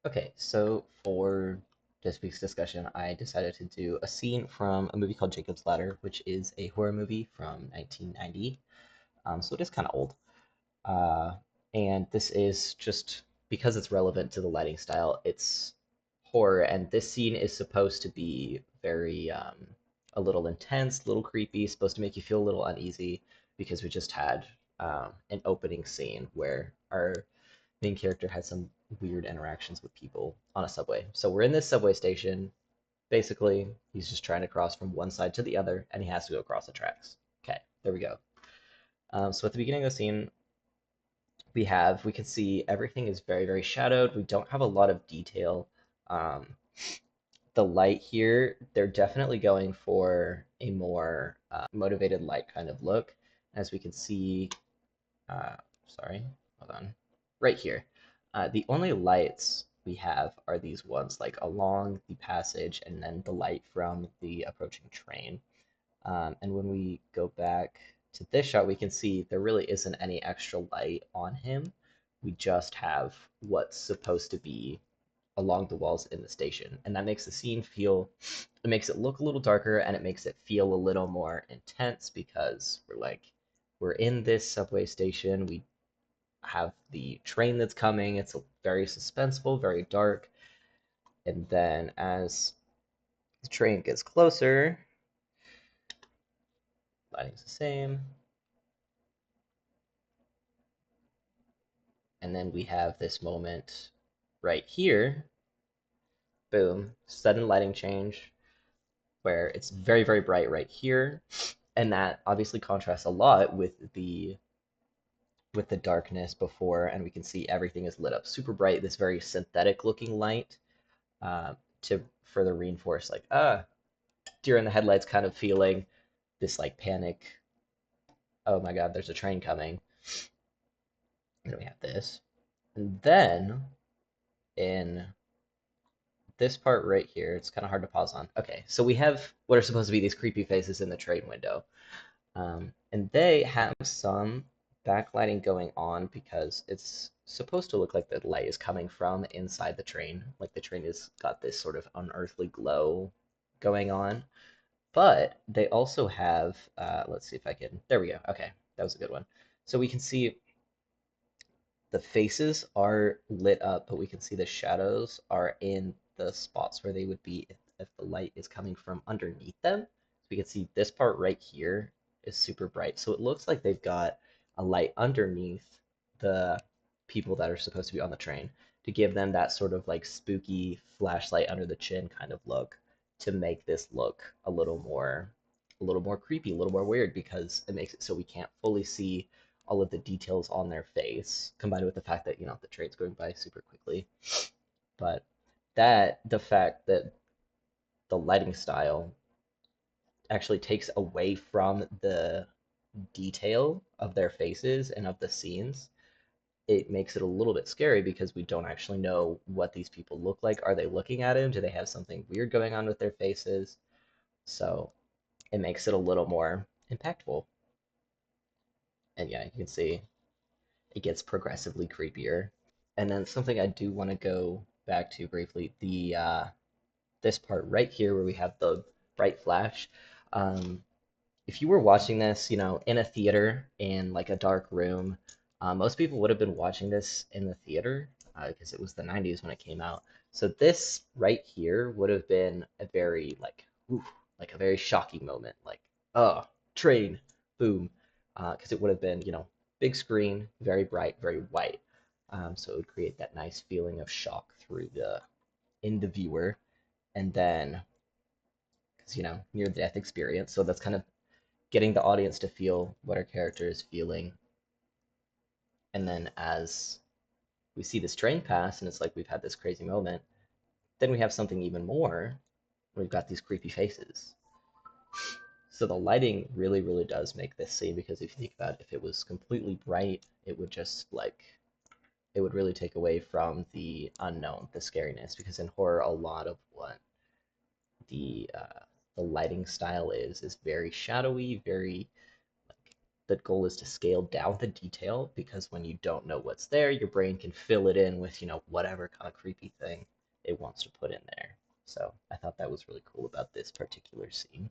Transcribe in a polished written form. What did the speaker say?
Okay, so for this week's discussion, I decided to do a scene from a movie called Jacob's Ladder, which is a horror movie from 1990. So it is kind of old. Uh, and this is just because it's relevant to the lighting style, it's horror, and this scene is supposed to be very a little intense, a little creepy, supposed to make you feel a little uneasy because we just had an opening scene where our main character had some weird interactions with people on a subway. So we're in this subway station. Basically, he's just trying to cross from one side to the other, and he has to go across the tracks. Okay, there we go. So at the beginning of the scene, we can see everything is very, very shadowed. We don't have a lot of detail. Um, the light here, they're definitely going for a more motivated light kind of look. As we can see, uh, sorry, hold on, right here. The only lights we have are these ones like along the passage and then the light from the approaching train. And when we go back to this shot, we can see there really isn't any extra light on him. We just have what's supposed to be along the walls in the station. And that makes the scene feel, it makes it look a little darker and it makes it feel a little more intense because we're in this subway station. We have the train that's coming. It's very suspenseful, very dark. And then as the train gets closer, lighting's the same. And then we have this moment right here. Boom, sudden lighting change where it's very, very bright right here. And that obviously contrasts a lot with the darkness before, and we can see everything is lit up super bright, this very synthetic looking light, to further reinforce like deer in the headlights kind of feeling, this like panic, oh my god, there's a train coming. And then we have this. And then in this part right here, it's kind of hard to pause on. Okay, so we have what are supposed to be these creepy faces in the train window. And they have some backlighting going on because it's supposed to look like the light is coming from inside the train. Like the train has got this sort of unearthly glow going on. But they also have, let's see if I can, there we go. Okay, that was a good one. So we can see the faces are lit up, but we can see the shadows are in the spots where they would be if the light is coming from underneath them. So we can see this part right here is super bright. So it looks like they've got a light underneath the people that are supposed to be on the train to give them that sort of like spooky flashlight under the chin kind of look to make this look a little more creepy, a little more weird because it makes it so we can't fully see all of the details on their face, combined with the fact that the train's going by super quickly. But the fact that the lighting style actually takes away from the detail of their faces and of the scenes, it makes it a little bit scary because we don't actually know what these people look like. Are they looking at him? Do they have something weird going on with their faces? So it makes it a little more impactful. And yeah, you can see it gets progressively creepier. And then something I do want to go back to briefly, the this part right here where we have the bright flash. Um, if you were watching this, in a theater in like a dark room, most people would have been watching this in the theater because it was the 90s when it came out. So this right here would have been a very like, ooh, like a very shocking moment, like, oh, train, boom, because it would have been, big screen, very bright, very white. So it would create that nice feeling of shock through the in the viewer, and then because near death experience, so that's kind of getting the audience to feel what our character is feeling. And then as we see this train pass and it's like we've had this crazy moment, then we have something even more. We've got these creepy faces. So the lighting really, really does make this scene because if you think about it, if it was completely bright, it would just like it would really take away from the unknown, the scariness. Because in horror, a lot of what the uh, the lighting style is very shadowy, very the goal is to scale down the detail because when you don't know what's there, your brain can fill it in with, whatever kind of creepy thing it wants to put in there. So I thought that was really cool about this particular scene.